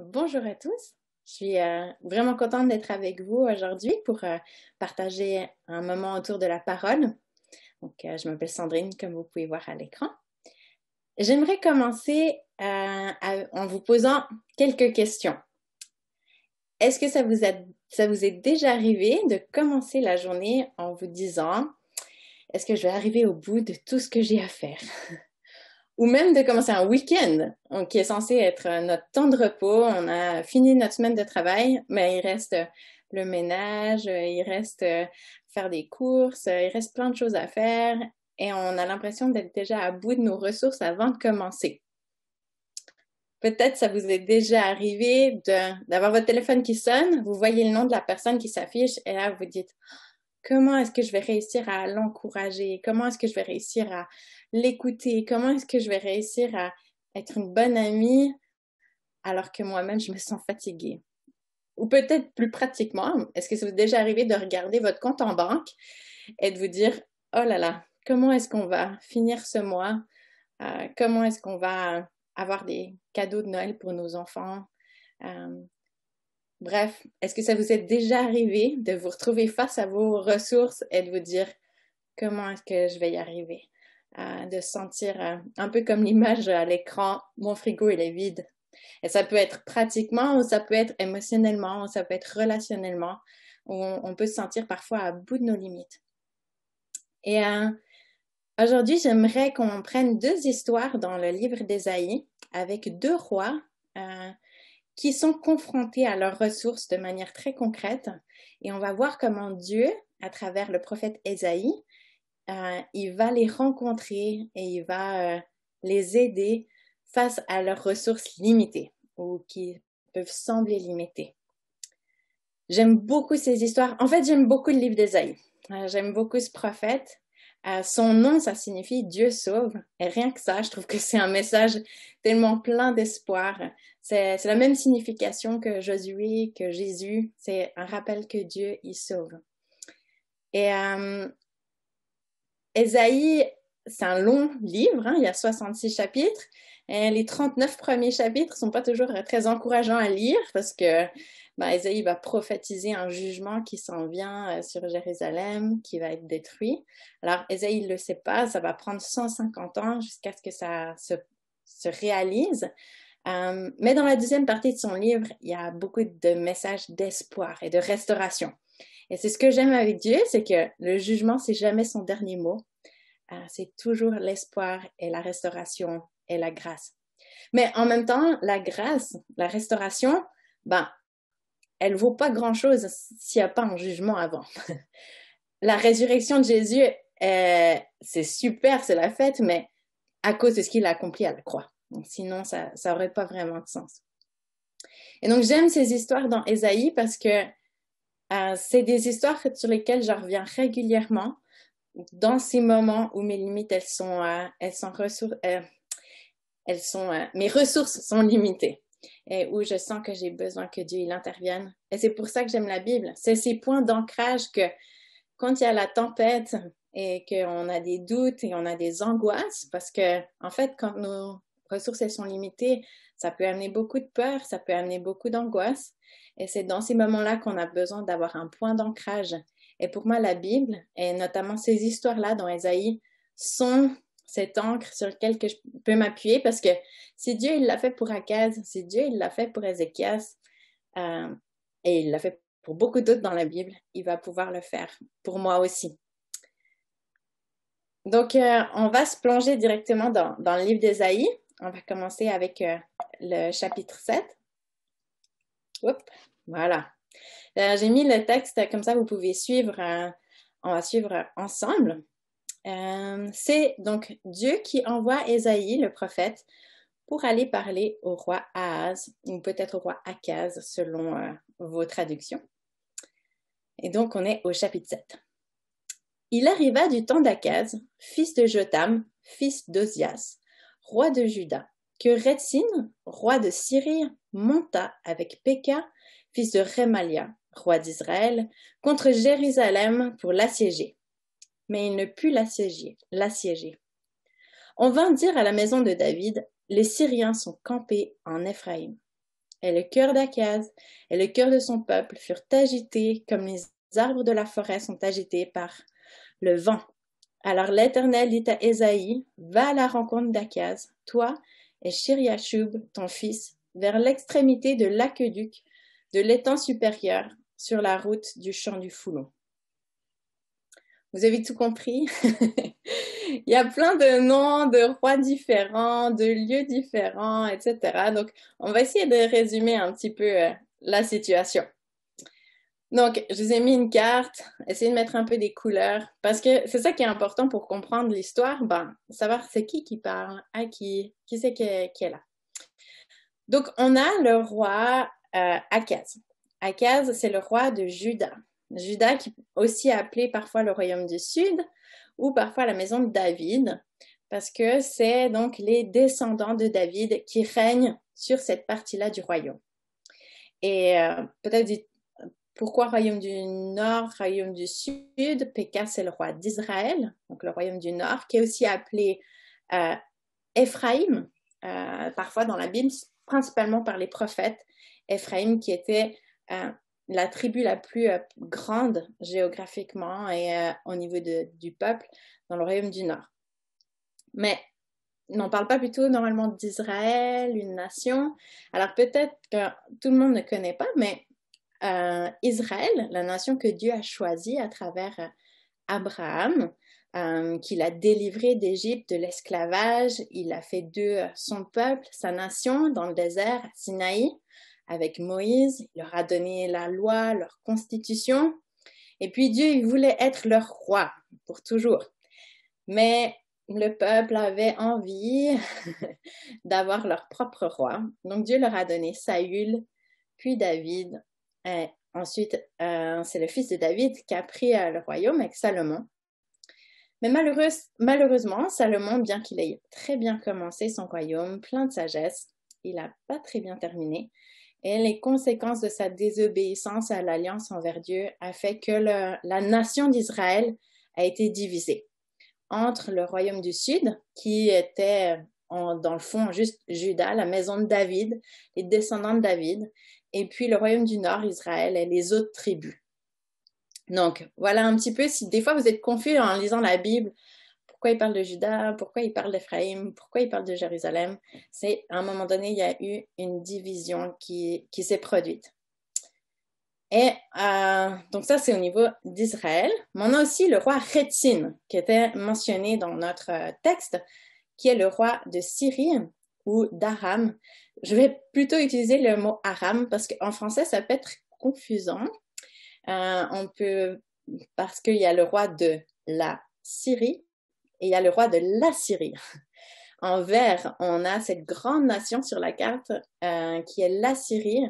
Bonjour à tous. Je suis vraiment contente d'être avec vous aujourd'hui pour partager un moment autour de la parole. Je m'appelle Sandrine, comme vous pouvez voir à l'écran. J'aimerais commencer en vous posant quelques questions. Est-ce que ça vous est déjà arrivé de commencer la journée en vous disant, est-ce que je vais arriver au bout de tout ce que j'ai à faire? Ou même de commencer un week-end, qui est censé être notre temps de repos. On a fini notre semaine de travail, mais il reste le ménage, il reste faire des courses, il reste plein de choses à faire et on a l'impression d'être déjà à bout de nos ressources avant de commencer. Peut-être ça vous est déjà arrivé d'avoir votre téléphone qui sonne, vous voyez le nom de la personne qui s'affiche et là vous dites comment est-ce que je vais réussir à l'encourager? Comment est-ce que je vais réussir à l'écouter? Comment est-ce que je vais réussir à être une bonne amie alors que moi-même, je me sens fatiguée? Ou peut-être plus pratiquement, est-ce que ça vous est déjà arrivé de regarder votre compte en banque et de vous dire, oh là là, comment est-ce qu'on va finir ce mois? Comment est-ce qu'on va avoir des cadeaux de Noël pour nos enfants? Euh, Bref, est-ce que ça vous est déjà arrivé de vous retrouver face à vos ressources et de vous dire comment est-ce que je vais y arriver? De sentir un peu comme l'image à l'écran, mon frigo il est vide. Et ça peut être pratiquement ou ça peut être émotionnellement ou ça peut être relationnellement. On peut se sentir parfois à bout de nos limites. Et aujourd'hui, j'aimerais qu'on prenne deux histoires dans le livre d'Ésaïe avec deux rois qui sont confrontés à leurs ressources de manière très concrète. Et on va voir comment Dieu, à travers le prophète Ésaïe, il va les rencontrer et il va les aider face à leurs ressources limitées ou qui peuvent sembler limitées. J'aime beaucoup ces histoires. En fait, j'aime beaucoup le livre d'Ésaïe. J'aime beaucoup ce prophète. Son nom, ça signifie Dieu sauve. Et rien que ça, je trouve que c'est un message tellement plein d'espoir. C'est la même signification que Josué, que Jésus. C'est un rappel que Dieu, il sauve. Et Ésaïe, c'est un long livre, hein, il y a 66 chapitres. Et les 39 premiers chapitres ne sont pas toujours très encourageants à lire parce que Ésaïe va prophétiser un jugement qui s'en vient sur Jérusalem, qui va être détruit. Alors, Ésaïe ne le sait pas, ça va prendre 150 ans jusqu'à ce que ça se réalise. Mais dans la deuxième partie de son livre, il y a beaucoup de messages d'espoir et de restauration. Et c'est ce que j'aime avec Dieu, c'est que le jugement, c'est jamais son dernier mot. C'est toujours l'espoir et la restauration et la grâce. Mais en même temps, la grâce, la restauration, elle vaut pas grand-chose s'il n'y a pas un jugement avant. La résurrection de Jésus, c'est super, c'est la fête, mais à cause de ce qu'il a accompli à la croix. Donc, sinon, ça n'aurait pas vraiment de sens. Et donc, j'aime ces histoires dans Ésaïe parce que c'est des histoires sur lesquelles je reviens régulièrement dans ces moments où mes limites, mes ressources sont limitées et où je sens que j'ai besoin que Dieu il intervienne. Et c'est pour ça que j'aime la Bible. C'est ces points d'ancrage que quand il y a la tempête et qu'on a des doutes et on a des angoisses, parce que en fait, quand nos ressources elles sont limitées, ça peut amener beaucoup de peur, ça peut amener beaucoup d'angoisse. Et c'est dans ces moments-là qu'on a besoin d'avoir un point d'ancrage. Et pour moi, la Bible, et notamment ces histoires-là dans Ésaïe, sont cette encre sur laquelle que je peux m'appuyer parce que si Dieu il l'a fait pour Akaz, si Dieu il l'a fait pour Ézéchias, et il l'a fait pour beaucoup d'autres dans la Bible, il va pouvoir le faire pour moi aussi. Donc, on va se plonger directement dans le livre d'Ésaïe. On va commencer avec le chapitre 7. Oups, voilà. J'ai mis le texte comme ça, vous pouvez suivre. On va suivre ensemble. C'est donc Dieu qui envoie Ésaïe, le prophète, pour aller parler au roi Ahaz, ou peut-être au roi Akaz, selon vos traductions. Et donc, on est au chapitre 7. Il arriva du temps d'Akaz, fils de Jotham, fils d'Ozias, roi de Juda, que Rétzin, roi de Syrie, monta avec Péka, fils de Rémalia, roi d'Israël, contre Jérusalem pour l'assiéger. Mais il ne put l'assiéger. On vint dire à la maison de David, les Syriens sont campés en Éphraïm. et le cœur d'Akaz et le cœur de son peuple furent agités comme les arbres de la forêt sont agités par le vent. Alors l'Éternel dit à Ésaïe, va à la rencontre d'Akaz, toi et Shir-Yashub, ton fils, vers l'extrémité de l'aqueduc de l'étang supérieur sur la route du champ du Foulon. Vous avez tout compris? Il y a plein de noms de rois différents, de lieux différents, etc. Donc, on va essayer de résumer un petit peu la situation. Donc, je vous ai mis une carte, essayez de mettre un peu des couleurs, parce que c'est ça qui est important pour comprendre l'histoire, savoir c'est qui parle, à qui c'est qui est là. Donc, on a le roi Akaz. Akaz, c'est le roi de Juda. Juda qui est aussi appelé parfois le royaume du Sud ou parfois la maison de David, parce que c'est donc les descendants de David qui règnent sur cette partie-là du royaume. Et peut-être pourquoi royaume du Nord, royaume du Sud? Péka, c'est le roi d'Israël, donc le royaume du Nord, qui est aussi appelé Éphraïm, parfois dans la Bible, principalement par les prophètes. Éphraïm qui était la tribu la plus grande géographiquement et au niveau du peuple dans le royaume du Nord. Mais on ne parle pas plutôt normalement d'Israël, une nation. Alors peut-être que tout le monde ne connaît pas, mais Israël, la nation que Dieu a choisie à travers Abraham, qu'il a délivré d'Égypte, de l'esclavage, il a fait d'eux son peuple, sa nation dans le désert, à Sinaï, avec Moïse, il leur a donné la loi, leur constitution, et puis Dieu, il voulait être leur roi pour toujours. Mais le peuple avait envie d'avoir leur propre roi, donc Dieu leur a donné Saül, puis David, et ensuite c'est le fils de David qui a pris le royaume avec Salomon. Mais malheureusement, Salomon, bien qu'il ait très bien commencé son royaume, plein de sagesse, il n'a pas très bien terminé. Et les conséquences de sa désobéissance à l'alliance envers Dieu a fait que la nation d'Israël a été divisée entre le royaume du Sud, qui était dans le fond juste Juda, la maison de David, les descendants de David, et puis le royaume du Nord, Israël, et les autres tribus. Donc, voilà un petit peu, si des fois vous êtes confus en lisant la Bible, pourquoi il parle de Juda, pourquoi il parle d'Éphraïm, pourquoi il parle de Jérusalem, c'est à un moment donné, il y a eu une division qui s'est produite. Et donc ça, c'est au niveau d'Israël. Mais on a aussi le roi Rétzin, qui était mentionné dans notre texte, qui est le roi de Syrie ou d'Aram. Je vais plutôt utiliser le mot Aram parce qu'en français, ça peut être confusant. Parce qu'il y a le roi de la Syrie et il y a le roi de l'Assyrie. En vert, on a cette grande nation sur la carte qui est l'Assyrie.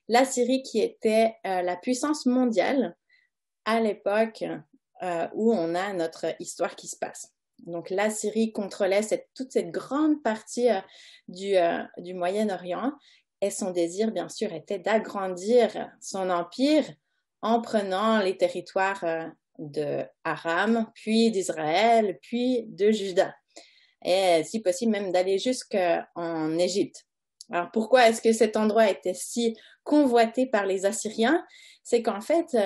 L'Assyrie qui était la puissance mondiale à l'époque où on a notre histoire qui se passe. Donc l'Assyrie contrôlait toute cette grande partie du Moyen-Orient et son désir, bien sûr, était d'agrandir son empire en prenant les territoires de Aram, puis d'Israël, puis de Juda. Et si possible même d'aller jusqu'en Égypte. Alors pourquoi est-ce que cet endroit était si convoité par les Assyriens? C'est qu'en fait,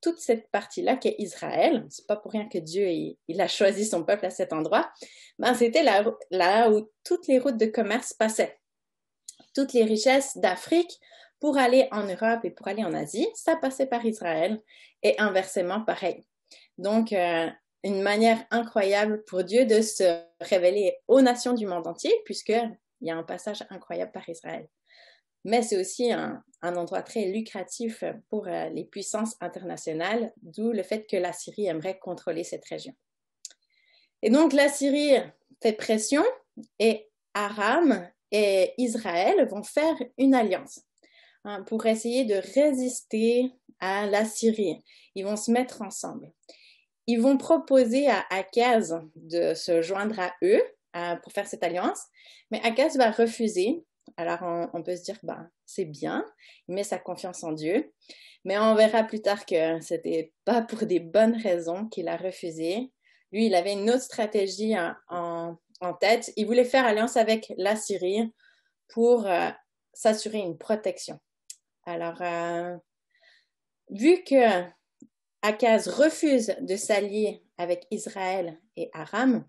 toute cette partie-là qui est Israël, c'est pas pour rien que Dieu il a choisi son peuple à cet endroit, c'était là où toutes les routes de commerce passaient. Toutes les richesses d'Afrique pour aller en Europe et pour aller en Asie, ça passait par Israël et inversement pareil. Donc, une manière incroyable pour Dieu de se révéler aux nations du monde entier, puisqu'il y a un passage incroyable par Israël. Mais c'est aussi un endroit très lucratif pour les puissances internationales, d'où le fait que la Syrie aimerait contrôler cette région. Et donc, la Syrie fait pression et Aram et Israël vont faire une alliance pour essayer de résister à la Syrie. Ils vont se mettre ensemble. Ils vont proposer à Akaz de se joindre à eux pour faire cette alliance, mais Akaz va refuser. Alors on peut se dire, c'est bien, il met sa confiance en Dieu, mais on verra plus tard que c'était pas pour des bonnes raisons qu'il a refusé. Lui, il avait une autre stratégie en tête. Il voulait faire alliance avec la Syrie pour s'assurer une protection. Alors, vu que Akaz refuse de s'allier avec Israël et Aram,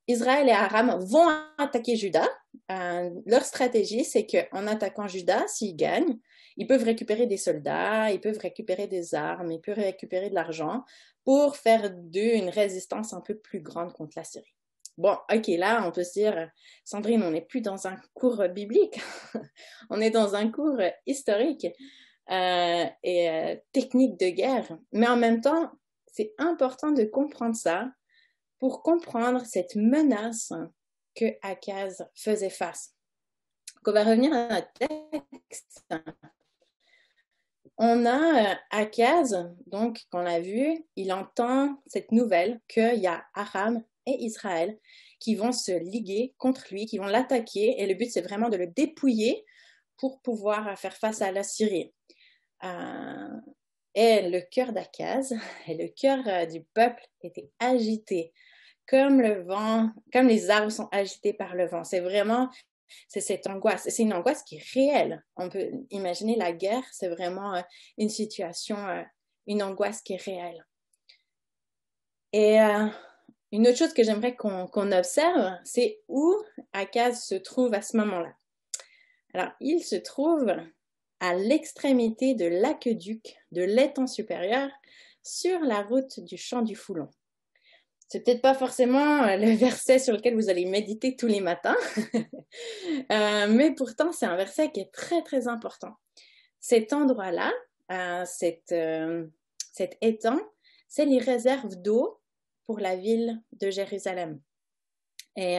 Israël et Aram vont attaquer Juda. Leur stratégie, c'est qu'en attaquant Juda, s'ils gagnent, ils peuvent récupérer des soldats, ils peuvent récupérer des armes, ils peuvent récupérer de l'argent pour faire d'eux une résistance un peu plus grande contre la Syrie. Bon, ok, là, on peut se dire, Sandrine, on n'est plus dans un cours biblique, on est dans un cours historique et technique de guerre. Mais en même temps, c'est important de comprendre ça pour comprendre cette menace que Akaz faisait face. Donc, on va revenir à notre texte. On a Akaz, donc, qu'on a vu, il entend cette nouvelle qu'il y a Aram et Israël qui vont se liguer contre lui, qui vont l'attaquer, et le but, c'est vraiment de le dépouiller pour pouvoir faire face à la Syrie. Et le cœur d'Akaz et le cœur du peuple étaient agités, comme le vent, comme les arbres sont agités par le vent. C'est vraiment, c'est cette angoisse. C'est une angoisse qui est réelle. On peut imaginer la guerre, c'est vraiment une situation, une angoisse qui est réelle. Et une autre chose que j'aimerais qu'on observe, c'est où Akaz se trouve à ce moment-là. Alors, il se trouve à l'extrémité de l'aqueduc de l'étang supérieur sur la route du champ du Foulon. C'est peut-être pas forcément le verset sur lequel vous allez méditer tous les matins, mais pourtant c'est un verset qui est très très important. Cet endroit-là, cet étang, c'est les réserves d'eau pour la ville de Jérusalem. Et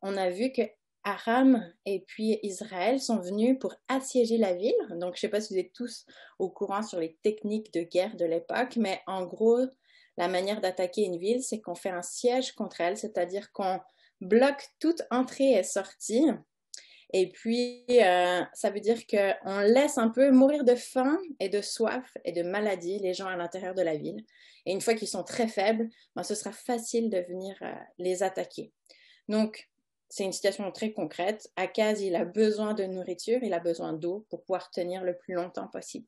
on a vu que Aram et puis Israël sont venus pour assiéger la ville. Donc, je ne sais pas si vous êtes tous au courant sur les techniques de guerre de l'époque, mais en gros, la manière d'attaquer une ville, c'est qu'on fait un siège contre elle, c'est-à-dire qu'on bloque toute entrée et sortie. Et puis, ça veut dire qu'on laisse un peu mourir de faim et de soif et de maladie les gens à l'intérieur de la ville. Et une fois qu'ils sont très faibles, ben, ce sera facile de venir les attaquer. Donc, c'est une situation très concrète. Akaz, il a besoin de nourriture, il a besoin d'eau pour pouvoir tenir le plus longtemps possible.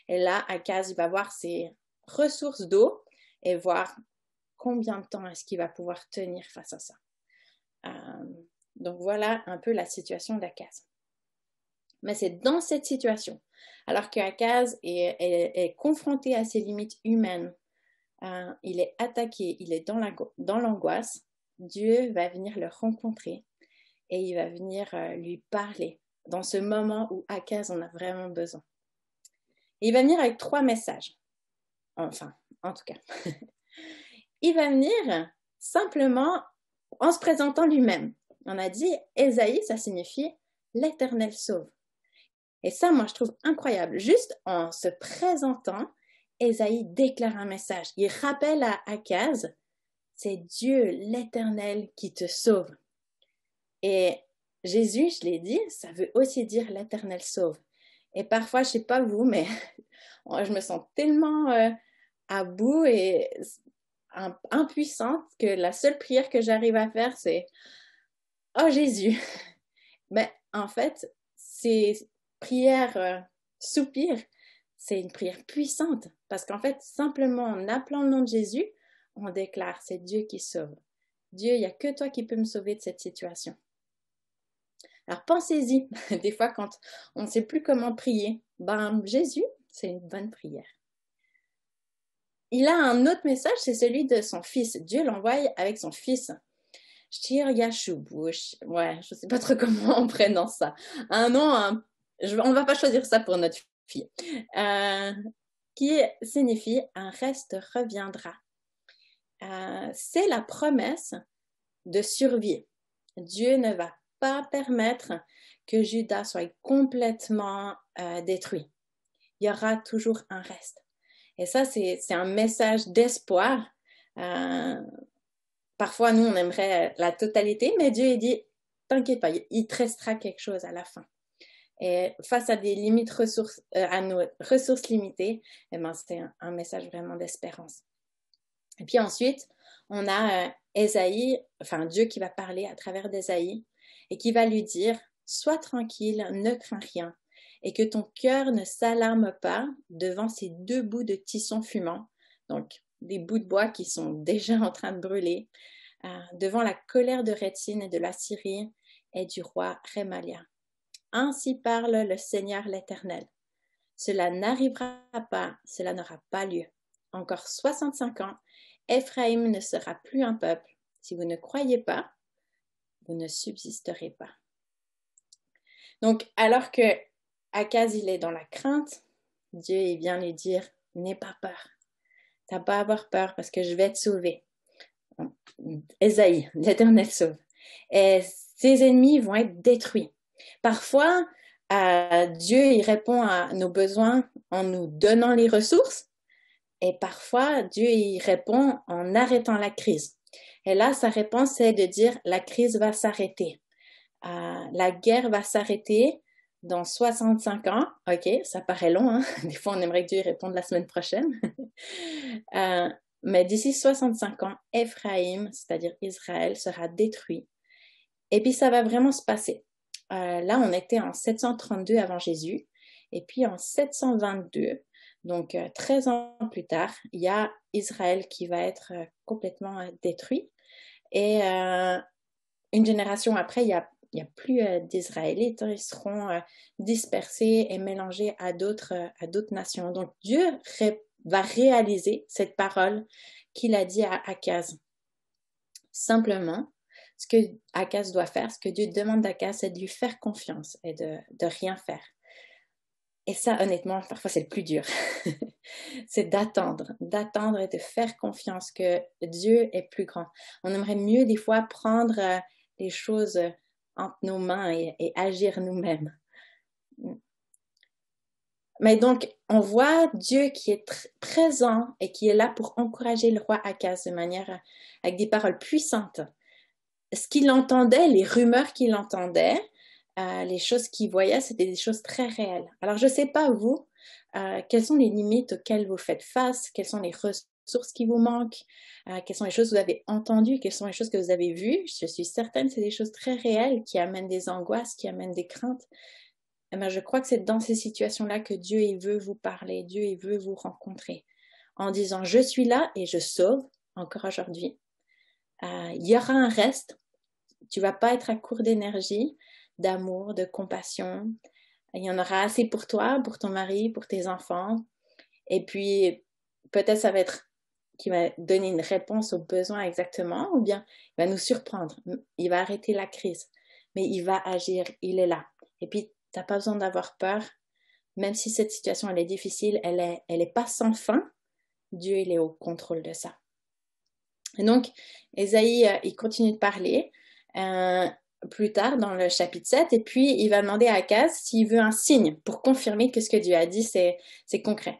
Et là, Akaz, il va voir ses ressources d'eau et voir combien de temps est-ce qu'il va pouvoir tenir face à ça. Donc voilà un peu la situation d'Akaz. Mais c'est dans cette situation, alors qu'Akaz est confronté à ses limites humaines, il est attaqué, il est dans l'angoisse, Dieu va venir le rencontrer et il va venir lui parler dans ce moment où Akaz en a vraiment besoin. Et il va venir avec 3 messages. Enfin, en tout cas. Il va venir simplement en se présentant lui-même. On a dit, Ésaïe, ça signifie l'Éternel sauve. Et ça, moi, je trouve incroyable. Juste en se présentant, Ésaïe déclare un message. Il rappelle à Akaz, c'est Dieu, l'Éternel, qui te sauve. Et Jésus, je l'ai dit, ça veut aussi dire l'Éternel sauve. Et parfois, je ne sais pas vous, mais je me sens tellement à bout et impuissante que la seule prière que j'arrive à faire, c'est « Oh Jésus !» Mais en fait, ces prières soupir, c'est une prière puissante. Parce qu'en fait, simplement en appelant le nom de Jésus, on déclare, c'est Dieu qui sauve. Dieu, il n'y a que toi qui peux me sauver de cette situation. Alors pensez-y, des fois quand on ne sait plus comment prier, ben Jésus, c'est une bonne prière. Il a un autre message, c'est celui de son fils. Dieu l'envoie avec son fils. Shir Yashubush. Ouais, je ne sais pas trop comment on prononce ça. Un nom, on ne va pas choisir ça pour notre fille. Qui signifie un reste reviendra. C'est la promesse de survie. Dieu ne va pas permettre que Juda soit complètement détruit. Il y aura toujours un reste. Et ça, c'est un message d'espoir. Parfois, nous, on aimerait la totalité, mais Dieu, il dit, t'inquiète pas, il te restera quelque chose à la fin. Et face à des limites à nos ressources limitées, eh ben, c'est un message vraiment d'espérance. Et puis ensuite, on a Ésaïe, enfin Dieu qui va parler à travers d'Ésaïe et qui va lui dire, sois tranquille, ne crains rien, et que ton cœur ne s'alarme pas devant ces deux bouts de tison fumant, donc des bouts de bois qui sont déjà en train de brûler, devant la colère de Rétine et de la Syrie et du roi Rémalia. Ainsi parle le Seigneur l'Éternel. Cela n'arrivera pas, cela n'aura pas lieu. Encore 65 ans, Éphraïm ne sera plus un peuple. Si vous ne croyez pas, vous ne subsisterez pas. Donc, alors que Akaz, il est dans la crainte, Dieu, il vient lui dire, n'aie pas peur. T'as pas à avoir peur parce que je vais te sauver. Ésaïe, l'Éternel sauve. Et ses ennemis vont être détruits. Parfois, Dieu, il répond à nos besoins en nous donnant les ressources. Et parfois, Dieu, il répond en arrêtant la crise. Et là, sa réponse, c'est de dire, la crise va s'arrêter. La guerre va s'arrêter dans 65 ans. OK, ça paraît long, hein? Des fois, on aimerait que Dieu réponde la semaine prochaine. Mais d'ici 65 ans, Éphraïm, c'est-à-dire Israël, sera détruit. Et puis, ça va vraiment se passer. Là, on était en 732 avant Jésus. Et puis, en 722, donc 13 ans plus tard, il y a Israël qui va être complètement détruit. Et une génération après, il n'y a plus d'Israélites, ils seront dispersés et mélangés à d'autres nations. Donc Dieu va réaliser cette parole qu'il a dit à Akaz. Simplement, ce que Akaz doit faire, ce que Dieu demande d'Akaz, c'est de lui faire confiance et de rien faire. Et ça, honnêtement, parfois c'est le plus dur. C'est d'attendre et de faire confiance que Dieu est plus grand. On aimerait mieux des fois prendre les choses entre nos mains et agir nous-mêmes. Mais donc, on voit Dieu qui est présent et qui est là pour encourager le roi Akaz de manière, avec des paroles puissantes. Ce qu'il entendait, les rumeurs qu'il entendait, les choses qu'il voyait, c'était des choses très réelles. Alors, je ne sais pas vous, quelles sont les limites auxquelles vous faites face, quelles sont les ressources qui vous manquent, quelles sont les choses que vous avez entendues, quelles sont les choses que vous avez vues. Je suis certaine que c'est des choses très réelles qui amènent des angoisses, qui amènent des craintes. Eh bien, je crois que c'est dans ces situations-là que Dieu il veut vous parler, Dieu il veut vous rencontrer, en disant « Je suis là et je sauve encore aujourd'hui. Il y aura un reste, tu ne vas pas être à court d'énergie, d'amour, de compassion. Il y en aura assez pour toi, pour ton mari, pour tes enfants. Et puis, peut-être ça va être qui va donner une réponse aux besoins exactement, ou bien il va nous surprendre. Il va arrêter la crise, mais il va agir, il est là. Et puis, tu n'as pas besoin d'avoir peur, même si cette situation elle est difficile, elle est pas sans fin. Dieu, il est au contrôle de ça. Et donc, Ésaïe, il continue de parler plus tard dans le chapitre 7, et puis il va demander à Akaz s'il veut un signe pour confirmer que ce que Dieu a dit, c'est concret,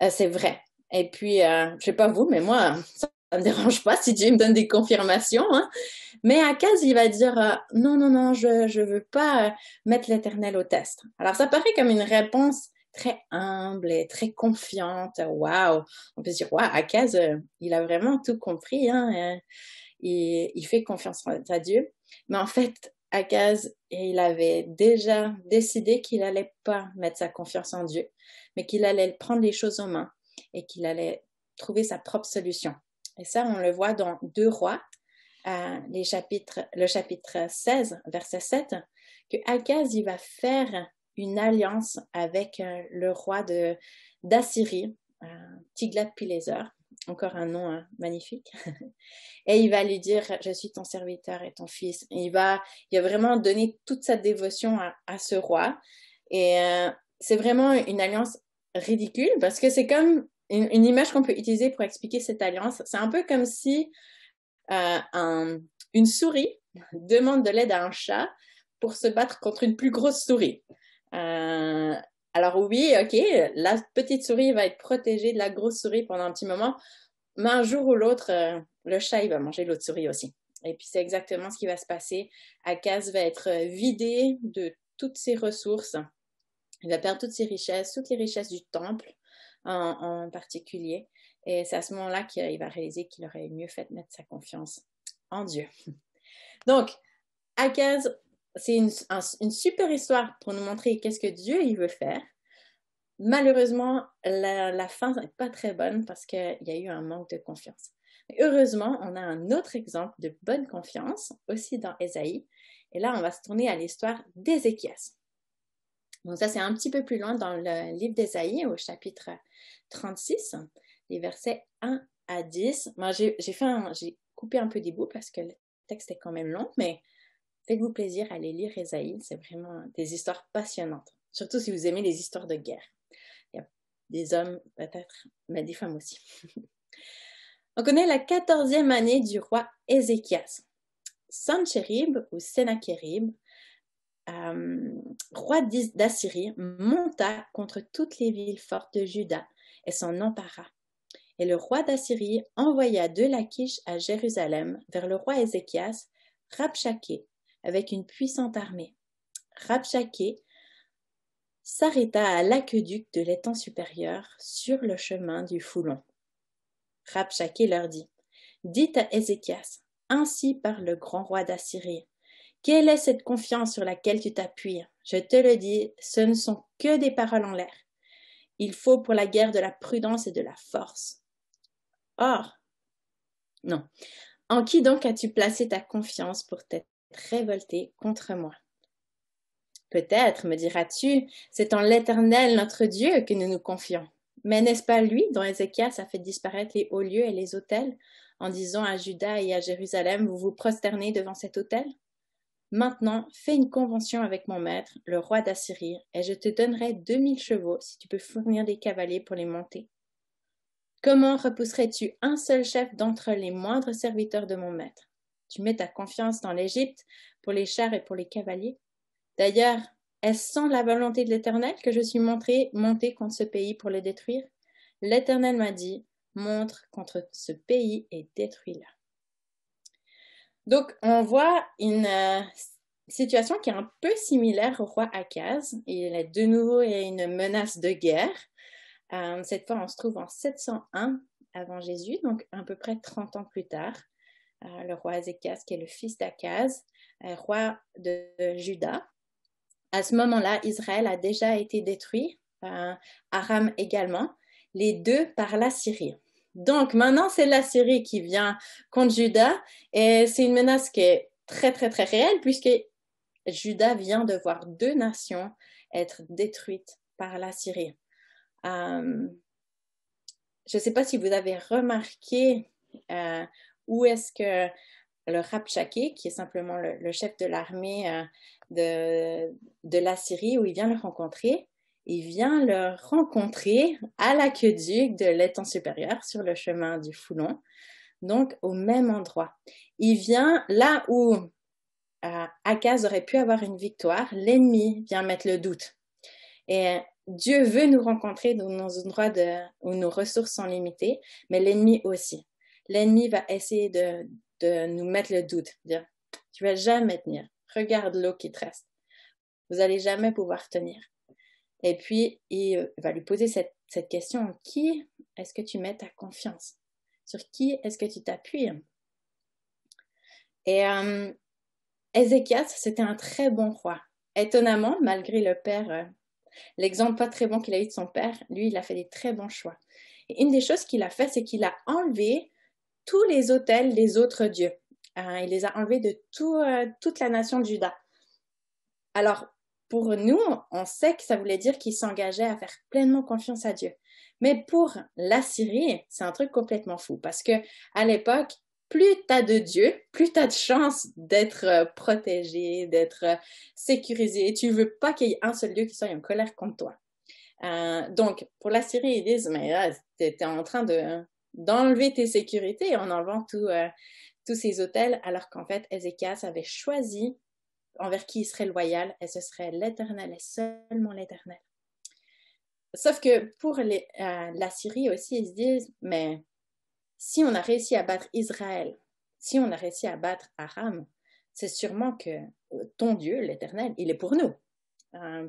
c'est vrai. Et puis, je sais pas vous, mais moi, ça me dérange pas si Dieu me donne des confirmations, hein. Mais Akaz, il va dire non, je veux pas mettre l'Éternel au test. Alors, ça paraît comme une réponse très humble et très confiante. Waouh! On peut se dire, waouh, Akaz, il a vraiment tout compris, hein. Il fait confiance à Dieu. Mais en fait, Akaz, il avait déjà décidé qu'il allait pas mettre sa confiance en Dieu, mais qu'il allait prendre les choses en main et qu'il allait trouver sa propre solution. Et ça, on le voit dans 2 Rois, le chapitre 16, verset 7, que Akaz, il va faire une alliance avec le roi d'Assyrie, Tiglath-Pileser, encore un nom magnifique, et il va lui dire « Je suis ton serviteur et ton fils ». Il va vraiment donner toute sa dévotion à ce roi, et c'est vraiment une alliance ridicule, parce que c'est comme une image qu'on peut utiliser pour expliquer cette alliance. C'est un peu comme si une souris demande de l'aide à un chat pour se battre contre une plus grosse souris. Alors oui, ok, la petite souris va être protégée de la grosse souris pendant un petit moment, mais un jour ou l'autre, le chat, il va manger l'autre souris aussi. Et puis c'est exactement ce qui va se passer. Akaz va être vidé de toutes ses ressources. Il va perdre toutes ses richesses, toutes les richesses du temple en particulier. Et c'est à ce moment-là qu'il va réaliser qu'il aurait mieux fait de mettre sa confiance en Dieu. Donc, Akaz, c'est une super histoire pour nous montrer qu'est-ce que Dieu il veut faire. Malheureusement, la fin n'est pas très bonne parce qu'il y a eu un manque de confiance. Mais heureusement, on a un autre exemple de bonne confiance, aussi dans Ésaïe. Et là, on va se tourner à l'histoire d'Ézéchias. Donc ça, c'est un petit peu plus loin dans le livre d'Ésaïe, au chapitre 36, les versets 1 à 10. Moi, j'ai coupé un peu des bouts parce que le texte est quand même long, mais faites-vous plaisir à aller lire Ésaïe. C'est vraiment des histoires passionnantes, surtout si vous aimez les histoires de guerre. Il y a des hommes peut-être, mais des femmes aussi. On connaît la 14e année du roi Ézéchias. Sennacherib ou Sennacherib, roi d'Assyrie, monta contre toutes les villes fortes de Juda et s'en empara. Et le roi d'Assyrie envoya de Lachish à Jérusalem vers le roi Ézéchias, Rabshakeh, avec une puissante armée. Rabshakeh s'arrêta à l'aqueduc de l'étang supérieur sur le chemin du Foulon. Rabshakeh leur dit, « Dites à Ézéchias, ainsi parle le grand roi d'Assyrie. Quelle est cette confiance sur laquelle tu t'appuies? Je te le dis, ce ne sont que des paroles en l'air. Il faut pour la guerre de la prudence et de la force. Or, non. En qui donc as-tu placé ta confiance pour t'être révolté contre moi? Peut-être, me diras-tu, c'est en l'Éternel notre Dieu que nous nous confions. Mais n'est-ce pas lui dont Ézéchias a fait disparaître les hauts lieux et les autels, en disant à Juda et à Jérusalem, vous vous prosternez devant cet autel? Maintenant, fais une convention avec mon maître, le roi d'Assyrie, et je te donnerai 2000 chevaux si tu peux fournir des cavaliers pour les monter. Comment repousserais-tu un seul chef d'entre les moindres serviteurs de mon maître? Tu mets ta confiance dans l'Égypte pour les chars et pour les cavaliers? D'ailleurs, est-ce sans la volonté de l'Éternel que je suis monté contre ce pays pour le détruire? L'Éternel m'a dit, monte contre ce pays et détruis-le. Donc, on voit une situation qui est un peu similaire au roi Akaz. Il est de nouveau une menace de guerre. Cette fois, on se trouve en 701 avant Jésus, donc à peu près 30 ans plus tard. Le roi Ézéchias, qui est le fils d'Akaz, roi de Juda. À ce moment-là, Israël a déjà été détruit, Aram également, les deux par l'Assyrie. Donc maintenant, c'est l'Assyrie qui vient contre Juda et c'est une menace qui est très, très, très réelle puisque Juda vient de voir deux nations être détruites par l'Assyrie. Je ne sais pas si vous avez remarqué où est-ce que le Rabshakeh, qui est simplement le chef de l'armée de l'Assyrie, où il vient le rencontrer. Il vient le rencontrer à l'aqueduc de l'étang supérieur sur le chemin du Foulon, donc au même endroit. Il vient là où Akaz aurait pu avoir une victoire, l'ennemi vient mettre le doute. Et Dieu veut nous rencontrer dans un endroit où nos ressources sont limitées, mais l'ennemi aussi. L'ennemi va essayer de nous mettre le doute, dire « Tu vas jamais tenir, regarde l'eau qui te reste, vous n'allez jamais pouvoir tenir. » Et puis, il va lui poser cette question, qui est-ce que tu mets ta confiance? Sur qui est-ce que tu t'appuies? Et Ézéchias, c'était un très bon roi. Étonnamment, malgré l'exemple pas très bon qu'il a eu de son père, lui, il a fait des très bons choix. Et une des choses qu'il a fait, c'est qu'il a enlevé tous les autels des autres dieux. Il les a enlevés de toute la nation de Juda. Alors, pour nous, on sait que ça voulait dire qu'il s'engageait à faire pleinement confiance à Dieu. Mais pour l'Assyrie, c'est un truc complètement fou parce que à l'époque, plus tu as de Dieu, plus tu as de chances d'être protégé, d'être sécurisé. Tu veux pas qu'il y ait un seul Dieu qui soit en colère contre toi. Donc, pour l'Assyrie, ils disent, mais là, tu es en train d'enlever tes sécurités en enlevant tous ces autels, alors qu'en fait, Ézéchias avait choisi envers qui il serait loyal, et ce serait l'Éternel et seulement l'Éternel. Sauf que pour l'Assyrie aussi, ils se disent, mais si on a réussi à battre Israël, si on a réussi à battre Aram, c'est sûrement que ton Dieu, l'Éternel, il est pour nous,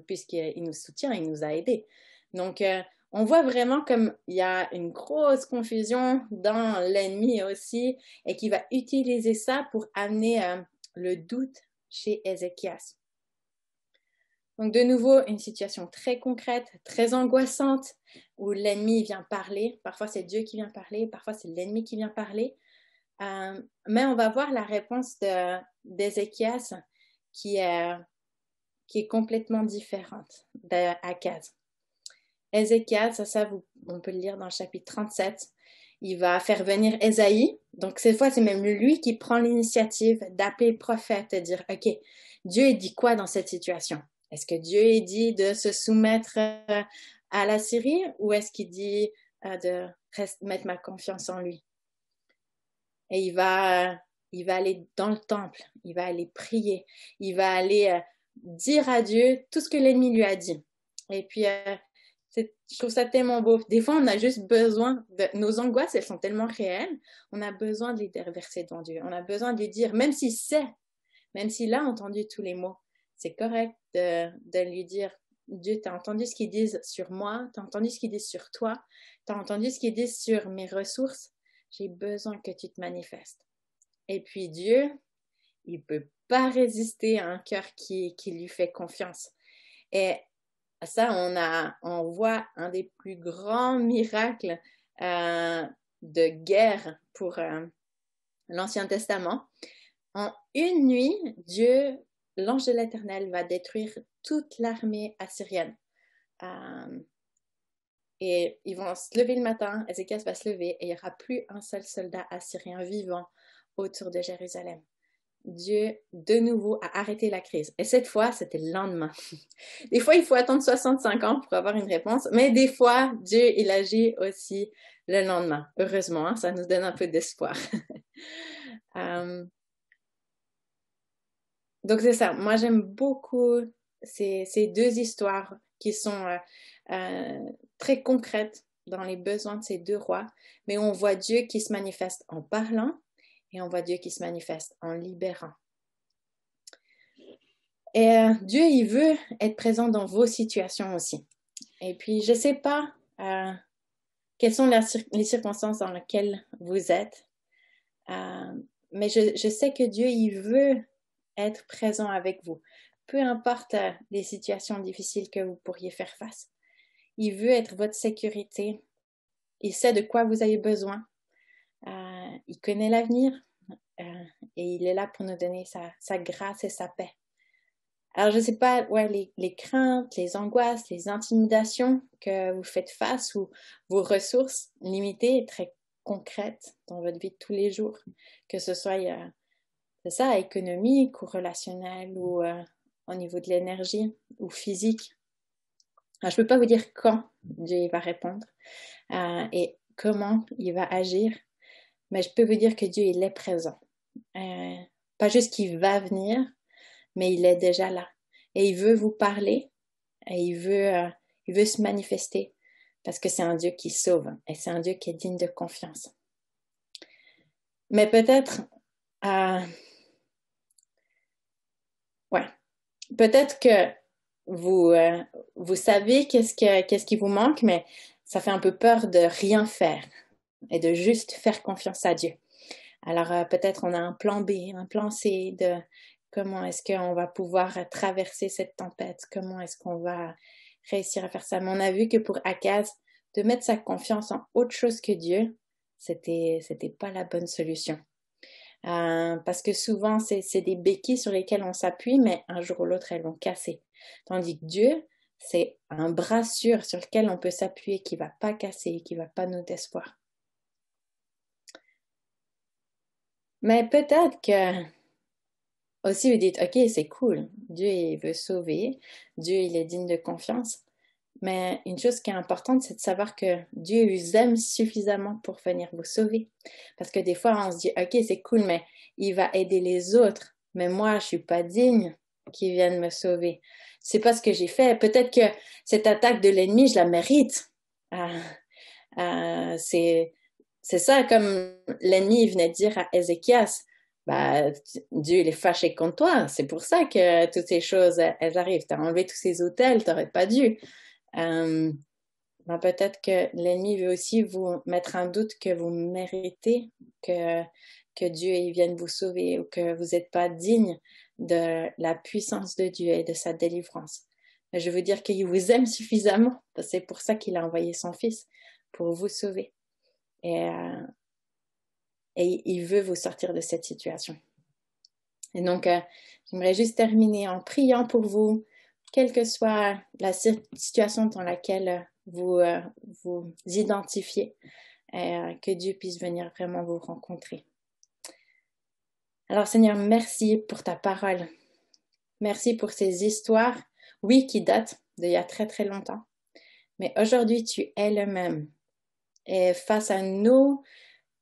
puisqu'il nous soutient, il nous a aidés. Donc, on voit vraiment comme il y a une grosse confusion dans l'ennemi aussi, et qui va utiliser ça pour amener le doute chez Ézéchias. Donc de nouveau, une situation très concrète, très angoissante, où l'ennemi vient parler. Parfois c'est Dieu qui vient parler, parfois c'est l'ennemi qui vient parler. Mais on va voir la réponse d'Ézéchias qui est complètement différente d'Akaz. Ézéchias, on peut le lire dans le chapitre 37, il va faire venir Ésaïe. Donc cette fois, c'est même lui qui prend l'initiative d'appeler le prophète et dire, OK, Dieu il dit quoi dans cette situation? Est-ce que Dieu il dit de se soumettre à la Syrie ou est-ce qu'il dit de mettre ma confiance en lui? Et il va aller dans le temple, il va aller prier, il va aller dire à Dieu tout ce que l'ennemi lui a dit. Et puis, je trouve ça tellement beau. Des fois, on a juste besoin nos angoisses, elles sont tellement réelles, on a besoin de les déverser devant Dieu. On a besoin de lui dire, même s'il sait, même s'il a entendu tous les mots, c'est correct de lui dire, Dieu, tu as entendu ce qu'ils disent sur moi, tu as entendu ce qu'ils disent sur toi, tu as entendu ce qu'ils disent sur mes ressources, j'ai besoin que tu te manifestes. Et puis Dieu, il ne peut pas résister à un cœur qui lui fait confiance. Et ça, on voit un des plus grands miracles de guerre pour l'Ancien Testament. En une nuit, Dieu, l'ange de l'Éternel, va détruire toute l'armée assyrienne. Et ils vont se lever le matin, Ézéchias va se lever et il n'y aura plus un seul soldat assyrien vivant autour de Jérusalem. Dieu, de nouveau, a arrêté la crise. Et cette fois, c'était le lendemain. Des fois, il faut attendre 65 ans pour avoir une réponse, mais des fois, Dieu, il agit aussi le lendemain. Heureusement, hein, ça nous donne un peu d'espoir. Donc, c'est ça. Moi, j'aime beaucoup ces deux histoires qui sont très concrètes dans les besoins de ces deux rois, mais on voit Dieu qui se manifeste en parlant et on voit Dieu qui se manifeste en libérant. Et Dieu, il veut être présent dans vos situations aussi. Et puis, je ne sais pas quelles sont les circonstances dans lesquelles vous êtes, mais je sais que Dieu, il veut être présent avec vous. Peu importe les situations difficiles que vous pourriez faire face. Il veut être votre sécurité. Il sait de quoi vous avez besoin. Il connaît l'avenir et il est là pour nous donner sa grâce et sa paix. Alors, je ne sais pas, les craintes, les angoisses, les intimidations que vous faites face ou vos ressources limitées et très concrètes dans votre vie de tous les jours, que ce soit c'est ça, économique ou relationnel ou au niveau de l'énergie ou physique. Alors, je ne peux pas vous dire quand Dieu va répondre et comment il va agir, mais je peux vous dire que Dieu, il est présent. Pas juste qu'il va venir, mais il est déjà là. Et il veut vous parler et il veut se manifester parce que c'est un Dieu qui sauve et c'est un Dieu qui est digne de confiance. Mais peut-être peut-être que vous savez qu'est-ce qui vous manque, mais ça fait un peu peur de rien faire et de juste faire confiance à Dieu. Alors peut-être on a un plan B, un plan C de comment est-ce qu'on va pouvoir traverser cette tempête, comment est-ce qu'on va réussir à faire ça. Mais on a vu que pour Akaz, de mettre sa confiance en autre chose que Dieu, c'était pas la bonne solution. Parce que souvent, c'est des béquilles sur lesquelles on s'appuie, mais un jour ou l'autre, elles vont casser. Tandis que Dieu, c'est un bras sûr sur lequel on peut s'appuyer, qui ne va pas casser, qui ne va pas nous décevoir. Mais peut-être que aussi vous dites, OK, c'est cool, Dieu il veut sauver, Dieu il est digne de confiance, mais une chose qui est importante, c'est de savoir que Dieu vous aime suffisamment pour venir vous sauver. Parce que des fois, on se dit, OK, c'est cool, mais il va aider les autres. Mais moi, je ne suis pas digne qu'il vienne me sauver. C'est pas ce que j'ai fait. Peut-être que cette attaque de l'ennemi, je la mérite. C'est ça, comme l'ennemi venait dire à Ézéchias. Bah, Dieu, il est fâché contre toi. C'est pour ça que toutes ces choses, elles arrivent. Tu as enlevé tous ces autels, tu n'aurais pas dû. Peut-être que l'ennemi veut aussi vous mettre en doute que vous méritez que Dieu il vienne vous sauver ou que vous n'êtes pas digne de la puissance de Dieu et de sa délivrance. Je veux dire qu'il vous aime suffisamment. C'est pour ça qu'il a envoyé son Fils, pour vous sauver. Et il veut vous sortir de cette situation. Et donc, j'aimerais juste terminer en priant pour vous, quelle que soit la situation dans laquelle vous vous identifiez, que Dieu puisse venir vraiment vous rencontrer. Alors Seigneur, merci pour ta parole. Merci pour ces histoires, oui, qui datent d'il y a très très longtemps. Mais aujourd'hui, tu es le même. Et face à nos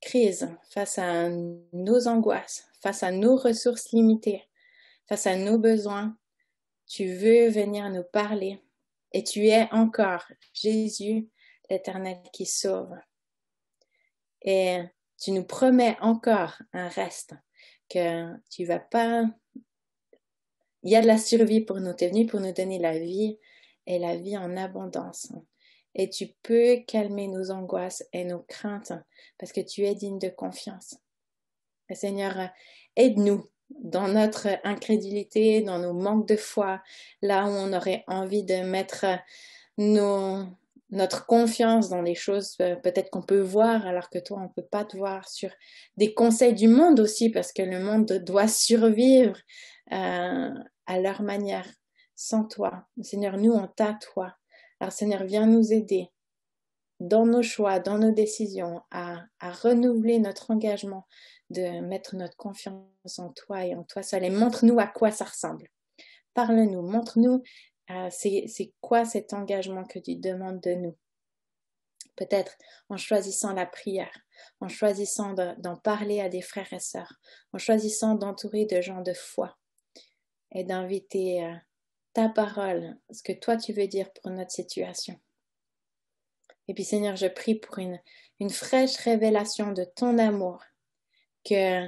crises, face à nos angoisses, face à nos ressources limitées, face à nos besoins, tu veux venir nous parler. Et tu es encore Jésus, l'Éternel qui sauve. Et tu nous promets encore un reste, que tu vas pas... Il y a de la survie pour nous, tu es venu pour nous donner la vie et la vie en abondance. Et tu peux calmer nos angoisses et nos craintes parce que tu es digne de confiance. Et Seigneur, aide-nous dans notre incrédulité, dans nos manques de foi, là où on aurait envie de mettre notre confiance dans les choses peut-être qu'on peut voir alors que toi on ne peut pas te voir, sur des conseils du monde aussi parce que le monde doit survivre à leur manière sans toi. Seigneur, nous on t'a toi. Alors Seigneur, viens nous aider dans nos choix, dans nos décisions, à renouveler notre engagement de mettre notre confiance en toi et en toi seul. Et montre-nous à quoi ça ressemble. Parle-nous, montre-nous c'est quoi cet engagement que tu demandes de nous. Peut-être en choisissant la prière, en choisissant d'en parler à des frères et sœurs, en choisissant d'entourer de gens de foi et d'inviter ta parole, ce que toi tu veux dire pour notre situation. Et puis Seigneur, je prie pour une fraîche révélation de ton amour, que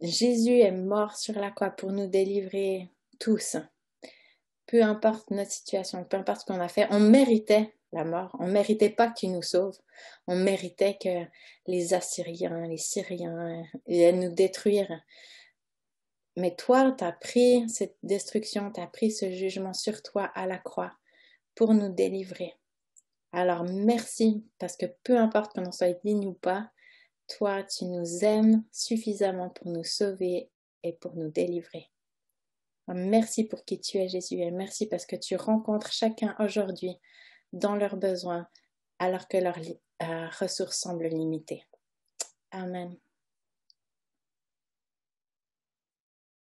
Jésus est mort sur la croix pour nous délivrer tous. Peu importe notre situation, peu importe ce qu'on a fait, on méritait la mort. On ne méritait pas que tu nous sauves. On méritait que les Assyriens, les Syriens viennent nous détruire. Mais toi, tu as pris cette destruction, tu as pris ce jugement sur toi à la croix pour nous délivrer. Alors merci, parce que peu importe qu'on en soit digne ou pas, toi, tu nous aimes suffisamment pour nous sauver et pour nous délivrer. Merci pour qui tu es, Jésus, et merci parce que tu rencontres chacun aujourd'hui dans leurs besoins alors que leurs ressources semblent limitées. Amen.